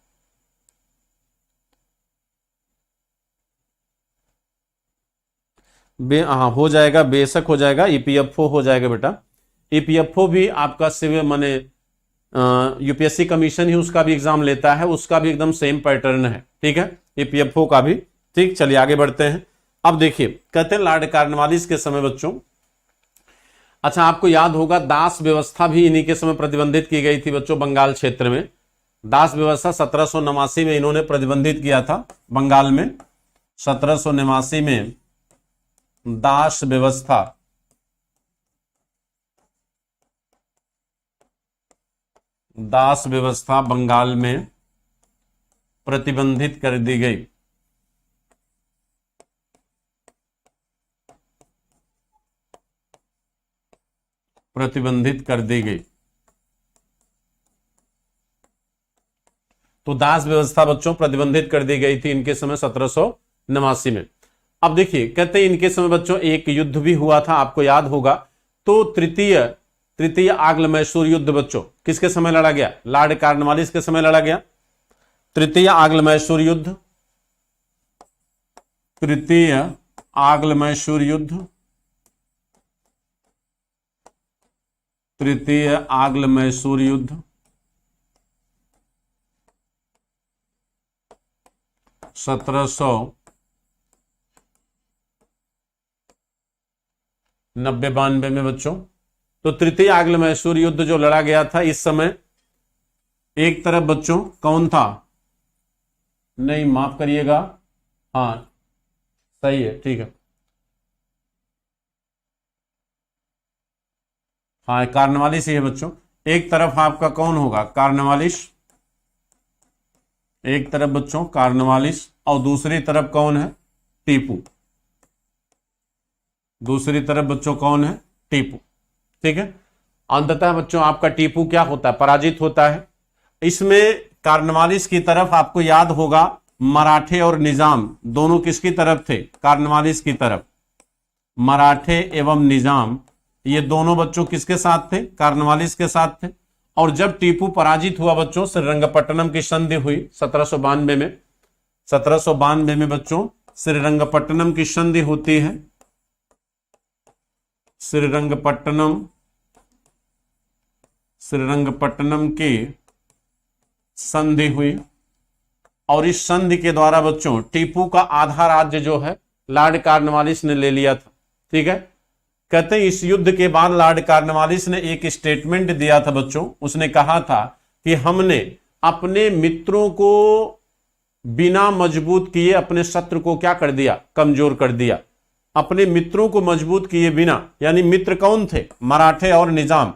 हाँ हो जाएगा, बेशक हो जाएगा, ईपीएफओ हो जाएगा बेटा। ईपीएफओ भी आपका सिविल माने यूपीएससी कमीशन ही उसका भी एग्जाम लेता है, उसका भी एकदम सेम पैटर्न है, ठीक है, ईपीएफओ का भी, ठीक। चलिए आगे बढ़ते हैं। अब देखिए कहते हैं लॉर्ड कॉर्नवालिस के समय बच्चों, अच्छा आपको याद होगा दास व्यवस्था भी इन्हीं के समय प्रतिबंधित की गई थी बच्चों बंगाल क्षेत्र में। दास व्यवस्था 1789 में इन्होंने प्रतिबंधित किया था बंगाल में। 1789 में दास व्यवस्था बंगाल में प्रतिबंधित कर दी गई। प्रतिबंधित कर दी गई। तो दास व्यवस्था बच्चों प्रतिबंधित कर दी गई थी इनके समय 1789 में। अब देखिए कहते हैं इनके समय बच्चों एक युद्ध भी हुआ था, आपको याद होगा। तो तृतीय आंग्ल मैसूर युद्ध बच्चों किसके समय लड़ा गया, लॉर्ड कॉर्नवालिस के समय लड़ा गया। तृतीय आंग्ल मैसूर युद्ध, तृतीय आंग्ल मैसूर युद्ध, तृतीय आंग्ल मैसूर युद्ध 1790-92 में बच्चों। तो तृतीय आंग्ल मैसूर युद्ध जो लड़ा गया था इस समय, एक तरफ बच्चों कौन था, नहीं माफ करिएगा, हाँ सही है, ठीक है, हाँ कॉर्नवालिस ही है बच्चों। एक तरफ आपका कौन होगा, कार्नवालिस, एक तरफ बच्चों कार्नवालिस और दूसरी तरफ कौन है, टीपू। दूसरी तरफ बच्चों कौन है, टीपू। ठीक है, अंततः बच्चों आपका टीपू क्या होता है, पराजित होता है। इसमें कार्नवालिस की तरफ आपको याद होगा मराठे और निजाम दोनों किसकी तरफ थे, कार्नवालिस की तरफ। मराठे एवं निजाम ये दोनों बच्चों किसके साथ थे, कार्नवालिस के साथ थे। और जब टीपू पराजित हुआ बच्चों, श्रीरंगपट्टनम की संधि हुई 1792 में। 1792 में बच्चों श्रीरंगपट्टनम की संधि होती है, श्रीरंगपट्टनम की संधि हुई। और इस संधि के द्वारा बच्चों टीपू का आधा राज्य जो है लॉर्ड कॉर्नवालिस ने ले लिया था। ठीक है, कहते हैं इस युद्ध के बाद लॉर्ड कॉर्नवालिस ने एक स्टेटमेंट दिया था बच्चों। उसने कहा था कि हमने अपने मित्रों को बिना मजबूत किए अपने शत्रु को क्या कर दिया, कमजोर कर दिया। अपने मित्रों को मजबूत किए बिना, यानी मित्र कौन थे, मराठे और निजाम,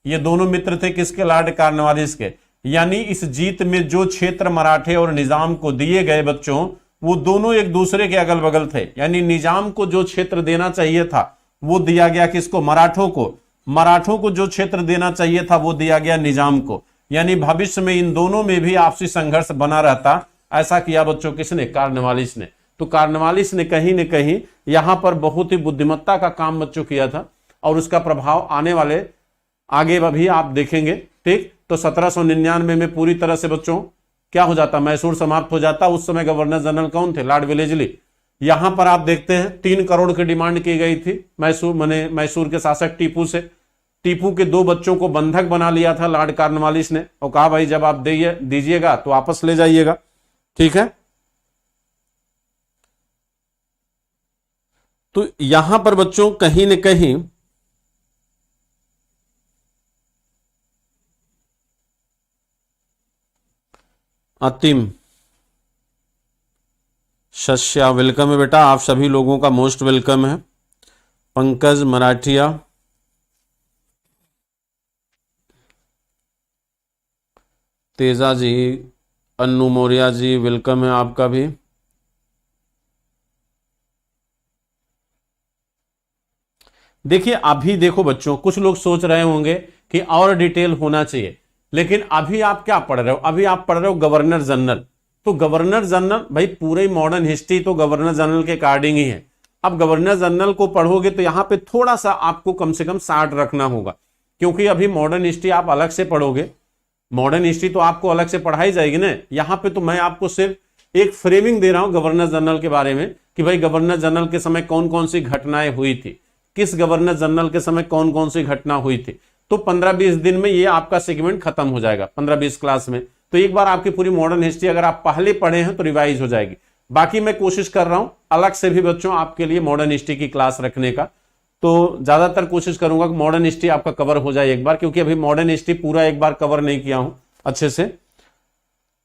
ये दोनों मित्र थे किसके, लॉर्ड कॉर्नवालिस के। यानी इस जीत में जो क्षेत्र मराठे और निजाम को दिए गए बच्चों, वो दोनों एक दूसरे के अगल बगल थे। यानी निजाम को जो क्षेत्र देना चाहिए था वो दिया गया किसको, मराठों को। मराठों को जो क्षेत्र देना चाहिए था वो दिया गया निजाम को। यानी भविष्य में इन दोनों में भी आपसी संघर्ष बना रहता। ऐसा किया बच्चों किसने, कॉर्नवालिस ने। तो कॉर्नवालिस ने कहीं न कहीं यहां पर बहुत ही बुद्धिमत्ता का काम बच्चों किया था और उसका प्रभाव आने वाले आगे भी आप देखेंगे। ठीक, तो 1799 में पूरी तरह से बच्चों क्या हो जाता, मैसूर समाप्त हो जाता। उस समय गवर्नर जनरल कौन थे, लॉर्ड वेलेस्ली। यहां पर आप देखते हैं 3 करोड़ की डिमांड की गई थी मैसूर के शासक टीपू से। टीपू के 2 बच्चों को बंधक बना लिया था लॉर्ड कॉर्नवालिस ने और कहा भाई जब आप दीजिएगा तो वापस ले जाइएगा। ठीक है, तो यहां पर बच्चों कहीं न कहीं अतिम शस्या वेलकम है बेटा, आप सभी लोगों का मोस्ट वेलकम है। पंकज मराठिया, तेजा जी, अन्नू मौर्या जी, वेलकम है आपका भी। देखिए अभी देखो बच्चों, कुछ लोग सोच रहे होंगे कि और डिटेल होना चाहिए, लेकिन अभी आप क्या पढ़ रहे हो, अभी आप पढ़ रहे हो गवर्नर जनरल। तो गवर्नर जनरल भाई पूरे मॉडर्न हिस्ट्री तो गवर्नर जनरल के अकॉर्डिंग ही है। अब गवर्नर जनरल को पढ़ोगे तो यहां पे थोड़ा सा आपको कम से कम 60 रखना होगा, क्योंकि अभी मॉडर्न हिस्ट्री आप अलग से पढ़ोगे। मॉडर्न हिस्ट्री तो आपको अलग से पढ़ाई जाएगी ना। यहां पे तो मैं आपको सिर्फ एक फ्रेमिंग दे रहा हूं गवर्नर जनरल के बारे में कि भाई गवर्नर जनरल के समय कौन कौन सी घटनाएं हुई थी, किस गवर्नर जनरल के समय कौन कौन सी घटना हुई थी। तो 15-20 दिन में ये आपका सेगमेंट खत्म हो जाएगा, 15-20 क्लास में। तो एक बार आपकी पूरी मॉडर्न हिस्ट्री अगर आप पहले पढ़े हैं तो रिवाइज हो जाएगी। बाकी मैं कोशिश कर रहा हूं अलग से भी बच्चों आपके लिए मॉडर्न हिस्ट्री की क्लास रखने का। तो ज्यादातर कोशिश करूंगा कि मॉडर्न हिस्ट्री आपका कवर हो जाए एक बार, क्योंकि अभी मॉडर्न हिस्ट्री पूरा एक बार कवर नहीं किया हूं अच्छे से।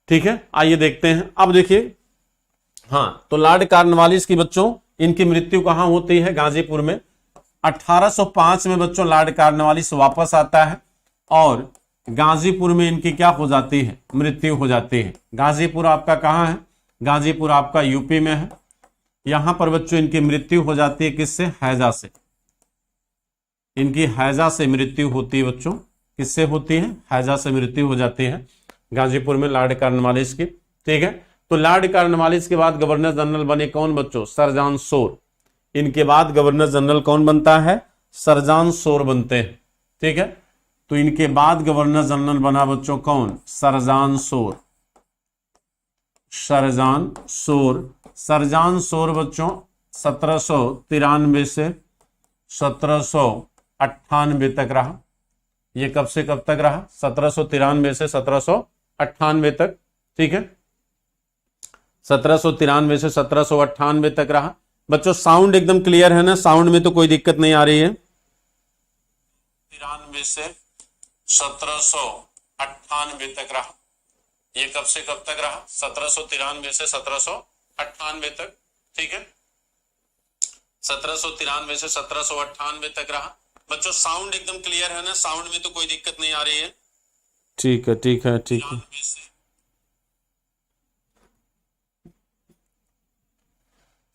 ठीक है, आइए देखते हैं। अब देखिए, हाँ, तो लॉर्ड कॉर्नवालिस की बच्चों इनकी मृत्यु कहां होती है, गाजीपुर में। 1805 में बच्चों लॉर्ड कॉर्नवालिस वापस आता है और गाजीपुर में इनकी क्या हो जाती है, मृत्यु हो जाती है। गाजीपुर आपका कहां है, गाजीपुर आपका यूपी में है। यहां पर बच्चों इनकी मृत्यु हो जाती है किससे, हैजा से। इनकी हैजा से मृत्यु होती है बच्चों, किससे होती है, हैजा से मृत्यु हो जाती है गाजीपुर में लॉर्ड कॉर्नवालिस की। ठीक है, तो लॉर्ड कॉर्नवालिस के बाद गवर्नर जनरल बने कौन बच्चों, सर जॉन शोर। इनके बाद गवर्नर जनरल कौन बनता है, सर जॉन शोर बनते हैं। ठीक है, तो इनके बाद गवर्नर जनरल बना बच्चों कौन, sir John Shore. Sir John Shore, sir John Shore बच्चों 1793 से 1798 तक रहा। ये कब से कब तक रहा, 1793 से 1798 तक। ठीक है, 1793 से 1798 तक रहा। बच्चों साउंड एकदम क्लियर है ना, साउंड में तो कोई दिक्कत नहीं आ रही है। 93 से 1798 तक रहा। ये कब से कब तक रहा, 1793 से 1798 तक। ठीक है, 1793 से 1798 तक रहा। बच्चों साउंड एकदम क्लियर है ना? साउंड में तो कोई दिक्कत नहीं आ रही है? ठीक है ठीक है ठीक है।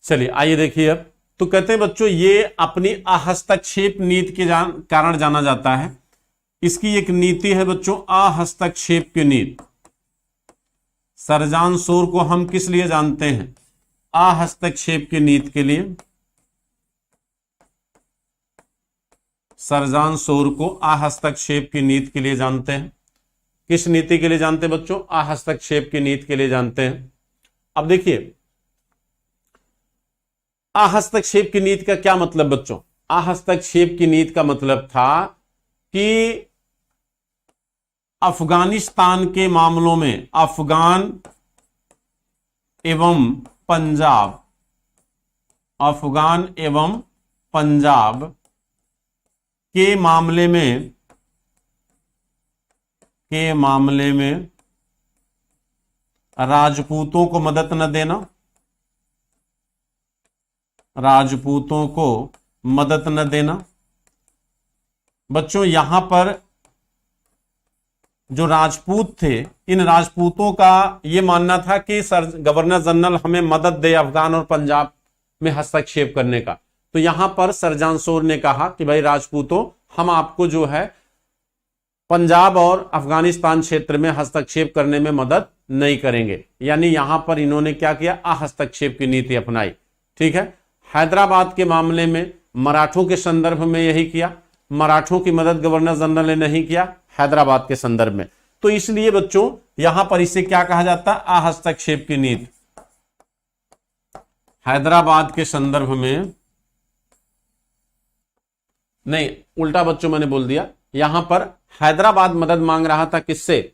चलिए आइए देखिए अब। तो कहते हैं बच्चों ये अपनी अहस्तक्षेप नीति के कारण जाना जाता है। इसकी एक नीति है बच्चों अहस्तक्षेप की नीति। सरजान शोर को हम किस लिए जानते हैं? अहस्तक्षेप की नीति के लिए। सरजान शोर को अहस्तक्षेप की नीति के लिए जानते हैं। किस नीति के लिए जानते हैं बच्चों? अहस्तक्षेप की नीति के लिए जानते हैं। अब देखिए अहस्तक्षेप की नीति का क्या मतलब बच्चों? अहस्तक्षेप की नीति का मतलब था कि अफगानिस्तान के मामलों में अफगान एवं पंजाब, अफगान एवं पंजाब के मामले में राजपूतों को मदद न देना, राजपूतों को मदद न देना। बच्चों यहां पर जो राजपूत थे, इन राजपूतों का यह मानना था कि गवर्नर जनरल हमें मदद दे अफगान और पंजाब में हस्तक्षेप करने का। तो यहां पर सरजान शोर ने कहा कि भाई राजपूतों, हम आपको जो है पंजाब और अफगानिस्तान क्षेत्र में हस्तक्षेप करने में मदद नहीं करेंगे। यानी यहां पर इन्होंने क्या किया? अहस्तक्षेप की नीति अपनाई। ठीक है। हैदराबाद के मामले में मराठों के संदर्भ में यही किया। मराठों की मदद गवर्नर जनरल ने नहीं किया हैदराबाद के संदर्भ में। तो इसलिए बच्चों यहां पर इसे क्या कहा जाता है? अहस्तक्षेप की नीति। हैदराबाद के संदर्भ में नहीं, उल्टा बच्चों मैंने बोल दिया। यहां पर हैदराबाद मदद मांग रहा था किससे?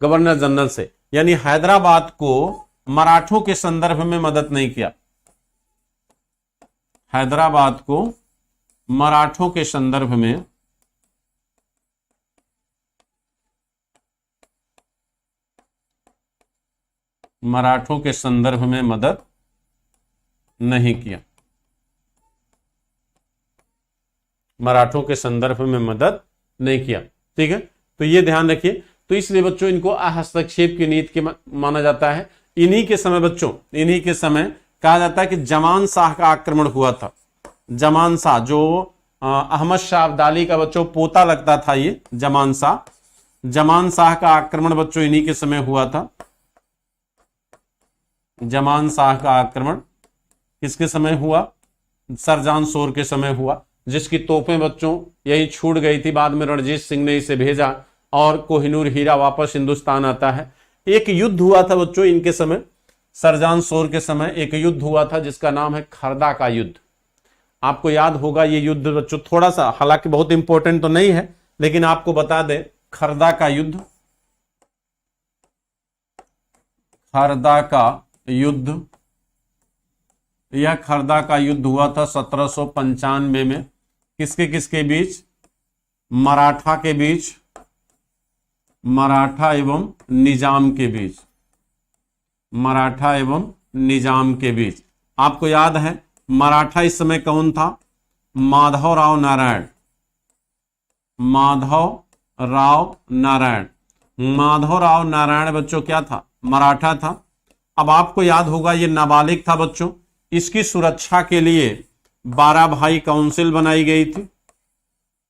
गवर्नर जनरल से। यानी हैदराबाद को मराठों के संदर्भ में मदद नहीं किया। हैदराबाद को मराठों के संदर्भ में मदद नहीं किया। मराठों के संदर्भ में मदद नहीं किया। ठीक है। तो ये ध्यान रखिए। तो इसलिए बच्चों इनको हस्तक्षेप की नीति के माना जाता है। इन्हीं के समय बच्चों, इन्हीं के समय कहा जाता है कि जमान शाह का आक्रमण हुआ था। जमान शाह जो अहमद शाह अब्दाली का बच्चों पोता लगता था, ये जमान शाह का आक्रमण बच्चों इन्हीं के समय हुआ था। जमान शाह का आक्रमण किसके समय हुआ? सरजान शोर के समय हुआ, जिसकी तोपें बच्चों यही छूट गई थी। बाद में रणजीत सिंह ने इसे भेजा और कोहिनूर हीरा वापस हिंदुस्तान आता है। एक युद्ध हुआ था बच्चों इनके समय, सरजान शोर के समय एक युद्ध हुआ था जिसका नाम है खरदा का युद्ध। आपको याद होगा ये युद्ध बच्चों, थोड़ा सा हालांकि बहुत इंपॉर्टेंट तो नहीं है, लेकिन आपको बता दें खरदा का युद्ध। खरदा का युद्ध, यह खरदा का युद्ध हुआ था 1795 में। किसके किसके बीच? मराठा के बीच, मराठा एवं निजाम के बीच, मराठा एवं निजाम के बीच। आपको याद है मराठा इस समय कौन था? माधवराव नारायण, माधवराव नारायण। माधवराव नारायण बच्चों क्या था? मराठा था। अब आपको याद होगा ये नाबालिग था बच्चों। इसकी सुरक्षा के लिए 12 भाई काउंसिल बनाई गई थी।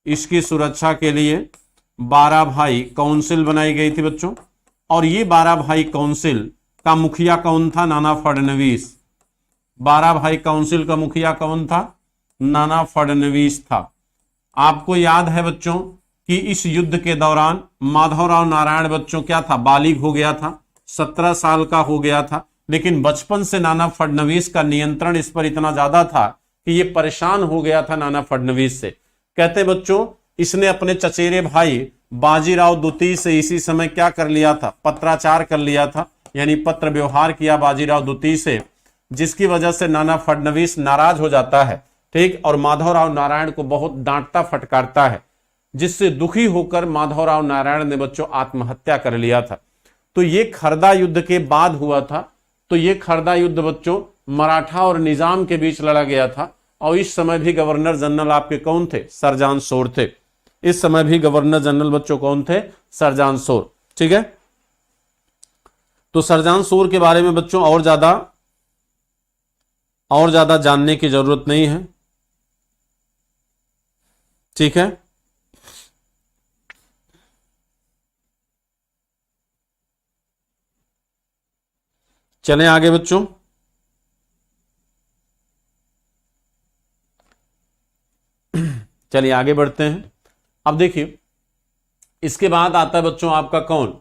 इसकी सुरक्षा के लिए 12 भाई काउंसिल बनाई गई थी बच्चों। और ये 12 भाई काउंसिल का मुखिया कौन था? नाना फडणवीस। 12 भाई काउंसिल का मुखिया कौन था? नाना फडणवीस था। आपको याद है बच्चों कि इस युद्ध के दौरान माधवराव नारायण बच्चों क्या था? बालिग हो गया था, 17 साल का हो गया था। लेकिन बचपन से नाना फडणवीस का नियंत्रण इस पर इतना ज्यादा था कि ये परेशान हो गया था नाना फडणवीस से। कहते बच्चों इसने अपने चचेरे भाई बाजीराव द्वितीय से इसी समय क्या कर लिया था? पत्राचार कर लिया था, यानी पत्र व्यवहार किया बाजीराव द्वितीय से, जिसकी वजह से नाना फडणवीस नाराज हो जाता है। ठीक। और माधवराव नारायण को बहुत डांटता फटकारता है, जिससे दुखी होकर माधवराव नारायण ने बच्चों आत्महत्या कर लिया था। तो ये खरदा युद्ध के बाद हुआ था। तो ये खरदा युद्ध बच्चों मराठा और निजाम के बीच लड़ा गया था। और इस समय भी गवर्नर जनरल आपके कौन थे? सर जॉन शोर थे। इस समय भी गवर्नर जनरल बच्चों कौन थे? Sir John Shore. ठीक है, तो सर जॉन शोर के बारे में बच्चों और ज्यादा जानने की जरूरत नहीं है। ठीक है, चलें आगे बच्चों। चलिए आगे बढ़ते हैं। अब देखिए, इसके बाद आता है बच्चों आपका कौन?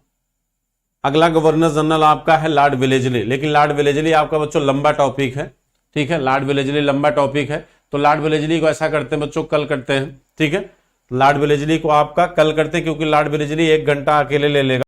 अगला गवर्नर जनरल आपका है लॉर्ड वेलेस्ली। लेकिन लॉर्ड वेलेस्ली आपका बच्चों लंबा टॉपिक है। ठीक है, लॉर्ड वेलेस्ली लंबा टॉपिक है, तो लॉर्ड वेलेस्ली को ऐसा करते हैं बच्चों, कल करते हैं। ठीक है, लॉर्ड वेलेस्ली को आपका कल करते हैं, क्योंकि लॉर्ड वेलेस्ली 1 घंटा अकेले ले लेगा।